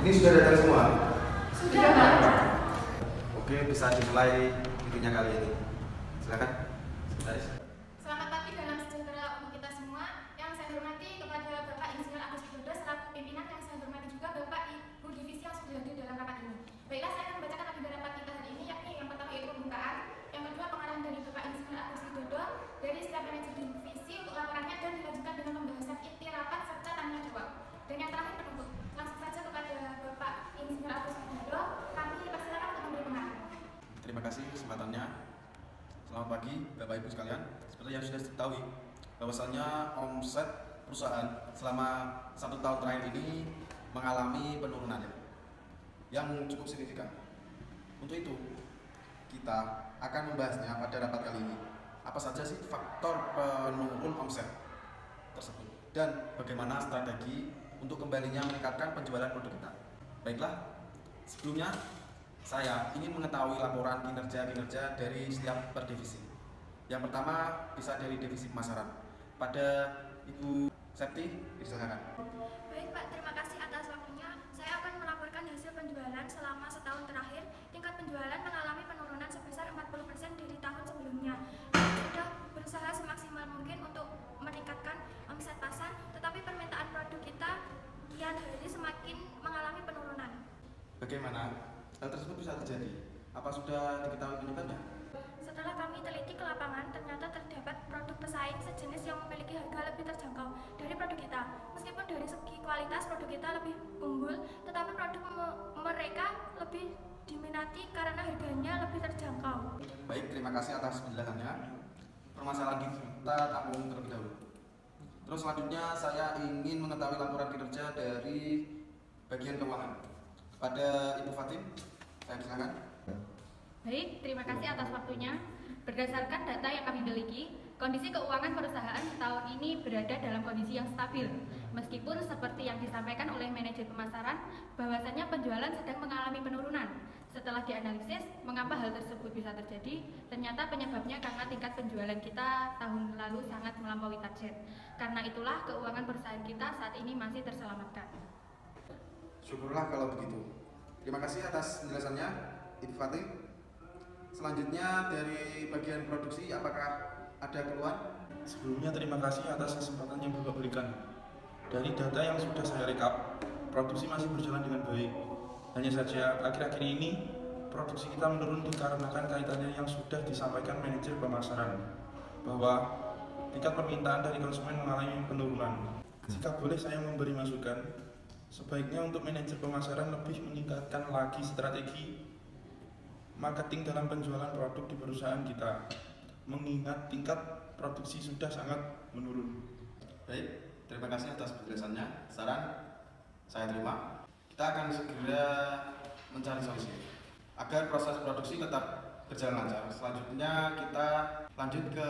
Ini sudah datang semua? Sudah, Pak. Oke, bisa dimulai meetingnya kali ini. Silakan. Sekretaris. Selamat pagi, dalam sejahtera untuk kita semua. Yang saya hormati kepada Bapak Insinyur Agus Widodo selaku pimpinan, yang saya hormati juga Bapak Ibu Divisi yang sudah hadir dalam rapat ini. Baiklah, saya akan membacakan agenda rapat kita hari ini, yakni yang pertama yaitu pembukaan, yang kedua pengarahan dari Bapak Insinyur Agus Widodo dari setiap manajer divisi untuk laporannya, dan dilanjutkan dengan pembahasan inti rapat serta tanya jawab. Dan yang terakhir penutup. Langsung saja kepada Bapak Insinyur Agus Widodo, kami persilakan untuk memberi pengarahan. Terima kasih kesempatannya. Selamat pagi Bapak Ibu sekalian. Seperti yang sudah diketahui bahwasannya omset perusahaan selama 1 tahun terakhir ini mengalami penurunan yang cukup signifikan. Untuk itu kita akan membahasnya pada rapat kali ini. Apa saja sih faktor penurun omset tersebut dan bagaimana strategi untuk kembalinya meningkatkan penjualan produk kita. Baiklah, sebelumnya saya ingin mengetahui laporan kinerja dari setiap per divisi. Yang pertama bisa dari divisi pemasaran. Pada Ibu Septi, diserahkan. Baik Pak, terima kasih atas waktunya. Saya akan melaporkan hasil penjualan selama setahun terakhir. Tingkat penjualan mengalami penurunan sebesar 40% dari tahun sebelumnya. Kami sudah berusaha semaksimal mungkin untuk meningkatkan omset pasar, tetapi permintaan produk kita kian hari semakin mengalami penurunan. Bagaimana hal tersebut bisa terjadi? Apa sudah diketahui penyebabnya? Setelah kami teliti ke lapangan, ternyata terdapat produk pesaing sejenis yang memiliki harga lebih terjangkau dari produk kita. Meskipun dari segi kualitas produk kita lebih unggul, tetapi produk mereka lebih diminati karena harganya lebih terjangkau. Baik, terima kasih atas penjelasannya. Permasalahan kita tampung terlebih dahulu. Terus selanjutnya saya ingin mengetahui laporan kinerja dari bagian keuangan. Pada Ibu Fatim, saya silakan. Baik, terima kasih atas waktunya. Berdasarkan data yang kami miliki, kondisi keuangan perusahaan tahun ini berada dalam kondisi yang stabil. Meskipun seperti yang disampaikan oleh manajer pemasaran, bahwasannya penjualan sedang mengalami penurunan. Setelah dianalisis, mengapa hal tersebut bisa terjadi? Ternyata penyebabnya karena tingkat penjualan kita tahun lalu sangat melampaui target. Karena itulah keuangan perusahaan kita saat ini masih terselamatkan. Syukurlah kalau begitu. Terima kasih atas penjelasannya, Ibu Fatim. Selanjutnya dari bagian produksi, apakah ada keluhan? Sebelumnya terima kasih atas kesempatan yang Bapak berikan. Dari data yang sudah saya rekap, produksi masih berjalan dengan baik. Hanya saja akhir-akhir ini produksi kita menurun dikarenakan kaitannya yang sudah disampaikan manajer pemasaran bahwa tingkat permintaan dari konsumen mengalami penurunan. Jika boleh saya memberi masukan, sebaiknya untuk manajer pemasaran lebih meningkatkan lagi strategi marketing dalam penjualan produk di perusahaan kita, mengingat tingkat produksi sudah sangat menurun. Baik, terima kasih atas penjelasannya. Saran saya terima. Kita akan segera mencari solusi agar proses produksi tetap berjalan lancar. Selanjutnya kita lanjut ke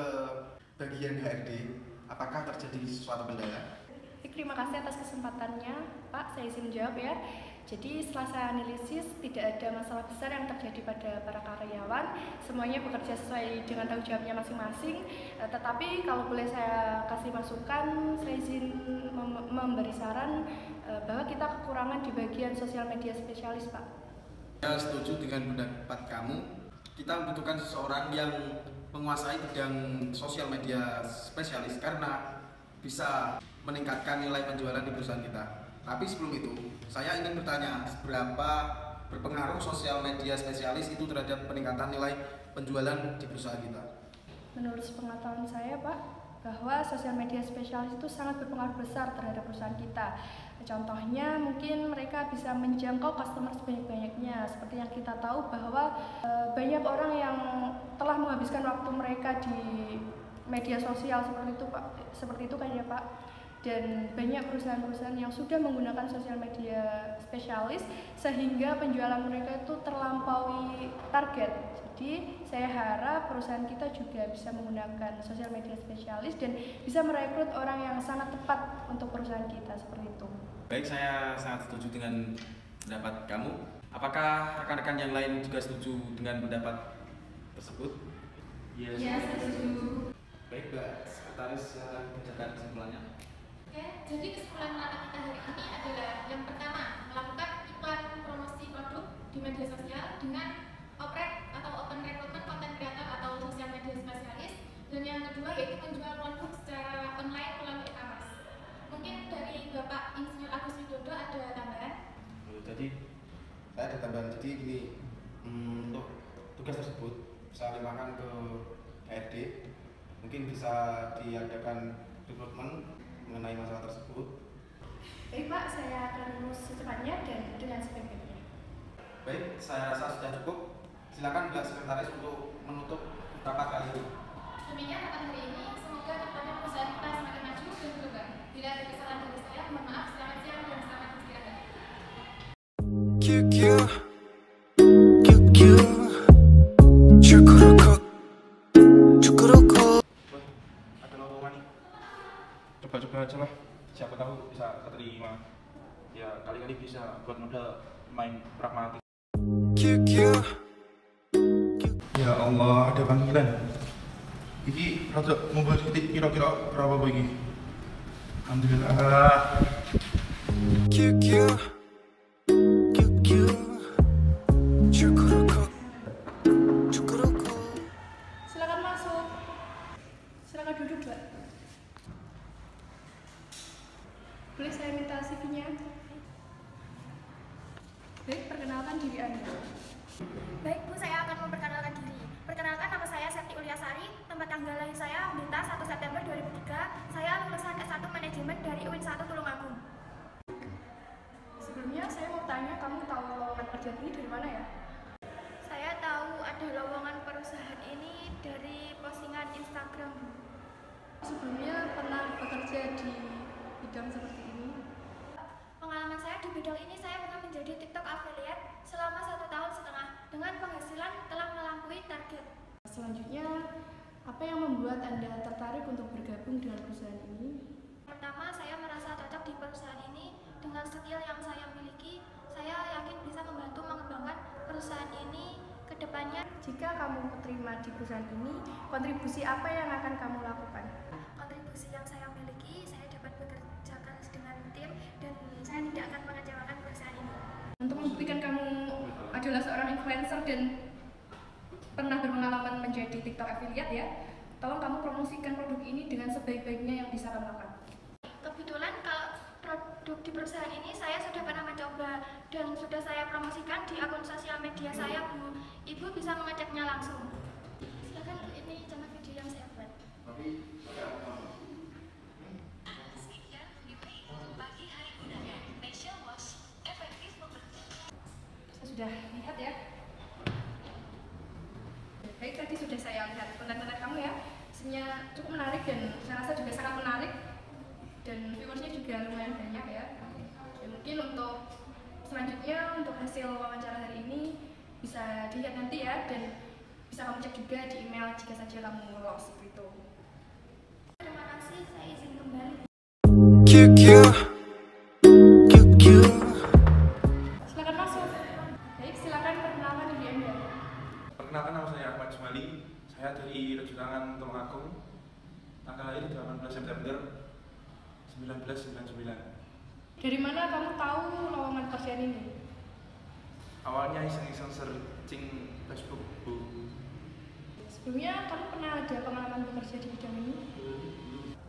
bagian HRD. Apakah terjadi sesuatu kendala? Terima kasih atas kesempatannya, Pak. Saya izin menjawab ya. Jadi setelah saya analisis, tidak ada masalah besar yang terjadi pada para karyawan. Semuanya bekerja sesuai dengan tanggung jawabnya masing-masing. Tetapi kalau boleh saya kasih masukan, saya izin memberi saran bahwa kita kekurangan di bagian sosial media spesialis, Pak. Saya setuju dengan pendapat kamu. Kita membutuhkan seseorang yang menguasai bidang sosial media spesialis karena bisa meningkatkan nilai penjualan di perusahaan kita. Tapi sebelum itu, saya ingin bertanya, seberapa berpengaruh sosial media spesialis itu terhadap peningkatan nilai penjualan di perusahaan kita? Menurut sepengetahuan saya, Pak, bahwa sosial media spesialis itu sangat berpengaruh besar terhadap perusahaan kita. Contohnya, mungkin mereka bisa menjangkau customer sebanyak-banyaknya. Seperti yang kita tahu bahwa banyak orang yang telah menghabiskan waktu mereka di media sosial seperti itu, Pak. Seperti itu kan ya, Pak. Dan banyak perusahaan-perusahaan yang sudah menggunakan sosial media spesialis sehingga penjualan mereka itu terlampaui target. Jadi saya harap perusahaan kita juga bisa menggunakan sosial media spesialis dan bisa merekrut orang yang sangat tepat untuk perusahaan kita, seperti itu. Baik, saya sangat setuju dengan pendapat kamu. Apakah rekan-rekan yang lain juga setuju dengan pendapat tersebut? Ya, setuju. Baik, Mbak Sekretaris, silakan bacakan kesimpulannya. Oke, jadi kesimpulan rapat kita hari ini adalah yang pertama, melakukan iklan di media sosial dengan open recruitment content creator atau sosial media spesialis, dan yang kedua yaitu menjual produk secara online melalui e-commerce. Mungkin dari Bapak Insinyur Agus Widodo ada tambahan? Jadi saya ada tambahan, jadi gini, untuk tugas tersebut saya limpahkan ke HRD, mungkin bisa diadakan rekrutmen mengenai masalah tersebut. Baik Pak, saya akan lulus secepatnya dan dengan sebaik-baiknya. Baik, saya rasa sudah cukup. Silakan Mbak Sekretaris untuk menutup rapat kali ini. Demikian rapat hari ini, semoga kedepannya perusahaan kita semakin maju dan berkembang. Bila ada kesalahan dari saya, mohon maaf. Selamat siang dan selamat beristirahat. QQ QQ Cukurukuk Cukurukuk. Wah, ada lowongan nih. Coba-coba aja lah. Siapa tahu bisa keterima. Ya kali-kali bisa buat modal main pragmatis. QQ Ya Allah, ada panggilan. Iki rada mobil titik kira-kira berapa begini? Alhamdulillah. QQ QQ Cukurukuk Cukurukuk. Silakan masuk. Silakan duduk, Mbak. Boleh saya minta CV-nya? Baik, perkenalkan diri Anda. Baik Bu, saya akan memperkenalkan diri. Perkenalkan, nama saya Septi Uliasari, tempat tanggal lahir saya Blitar 1 September 2003. Saya lulusan S1 Manajemen dari UIN 1 Tulungagung. Sebelumnya saya mau tanya, kamu tahu lowongan kerja ini dari mana ya? Saya tahu ada lowongan perusahaan ini dari postingan Instagram. Sebelumnya pernah bekerja di bidang seperti ini? Pengalaman saya di bidang ini, saya pernah menjadi TikTok affiliate selama 1,5 tahun dengan penghasilan telah melampaui target. Selanjutnya, apa yang membuat Anda tertarik untuk bergabung dengan perusahaan ini? Pertama, saya merasa cocok di perusahaan ini. Dengan skill yang saya miliki, saya yakin bisa membantu mengembangkan perusahaan ini ke depannya. Jika kamu terima di perusahaan ini, kontribusi apa yang akan kamu lakukan? Kontribusi yang saya miliki, saya dapat bekerja keras dengan tim dan saya tidak akan mengecewakan perusahaan ini. Untuk membuktikan kamu adalah seorang influencer dan pernah berpengalaman menjadi TikTok affiliate ya, tolong kamu promosikan produk ini dengan sebaik-baiknya yang bisa kamu lakukan. Kebetulan kalau produk di perusahaan ini saya sudah pernah mencoba dan sudah saya promosikan di akun sosial media saya, Bu. Ibu bisa mengeceknya langsung. Silakan Bu, ini contoh video yang saya buat. Saya sudah lihat ya. Baik, tadi sudah saya lihat konten-konten kamu ya. Isinya cukup menarik dan saya rasa juga sangat menarik. Dan viewersnya juga lumayan banyak ya. Ya mungkin untuk selanjutnya, untuk hasil wawancara hari ini bisa dilihat nanti ya. Dan bisa kamu cek juga di email jika saja kamu lolos gitu. Terima kasih, saya izin kembali. QQ QQ Silakan masuk. Baik, silakan perkenalkan diri Anda. Perkenalkan, nama saya Ahmad Jumali. Saya dari Rejutangan Tulungagung. Tanggal lahir 18 September 1999. Dari mana kamu tahu lowongan pekerjaan ini? Awalnya iseng-iseng searching Facebook, Bu. Sebelumnya kamu pernah ada pengalaman bekerja di bidang ini?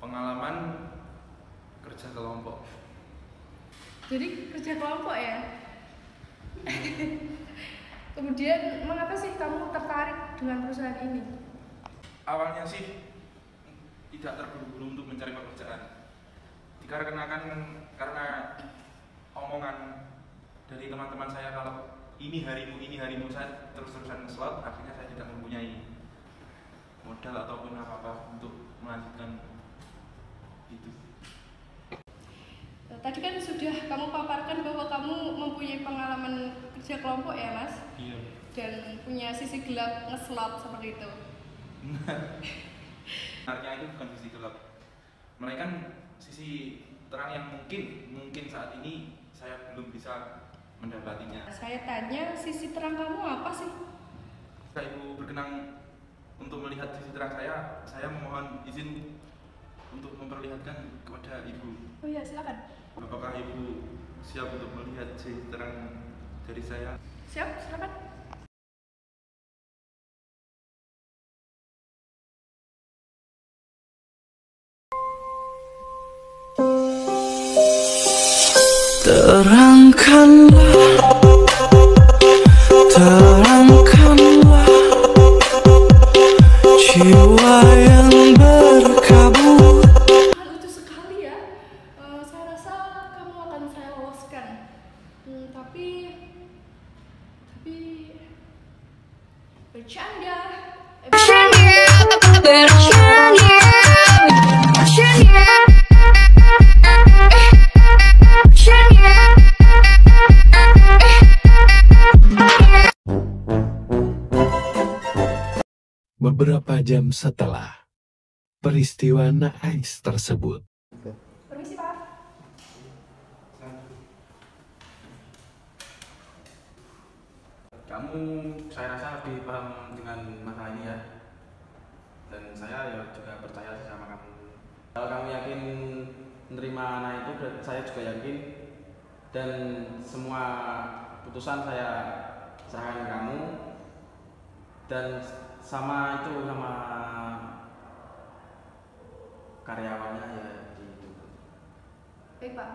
Pengalaman kerja kelompok. Jadi kerja kelompok ya? Kemudian mengapa sih kamu tertarik dengan perusahaan ini? Awalnya sih tidak terburu-buru untuk mencari pekerjaan. Dikarenakan karena omongan dari teman-teman saya kalau ini harimu, saya terus-terusan slot, akhirnya saya tidak mempunyai modal ataupun apa-apa untuk melanjutkan itu. Tadi kan sudah kamu paparkan bahwa kamu mempunyai pengalaman kerja kelompok ya Mas? Iya. Dan punya sisi gelap ngeslot seperti itu. Sebenarnya itu bukan sisi gelap, melainkan sisi terang yang mungkin saat ini saya belum bisa mendapatinya. Saya tanya, sisi terang kamu apa sih? Jika Ibu berkenan untuk melihat sisi terang saya memohon izin untuk memperlihatkan kepada Ibu. Oh iya, silakan. Apakah Ibu siap untuk melihat sisi terang dari saya? Siap, silakan. Terangkanlah, terangkanlah jiwa yang berkabut. Lucu sekali ya. Saya rasa kamu akan saya loloskan. Tapi bercanda. Beberapa jam setelah peristiwa naas tersebut, Permisi, Pak. Kamu saya rasa lebih paham dengan masalah ini ya. Dan saya ya juga percaya sih sama kamu. Kalau kamu yakin menerima anak itu, saya juga yakin. Dan semua putusan saya serahkan ke kamu. Dan sama karyawannya ya gitu. Baik, Pak.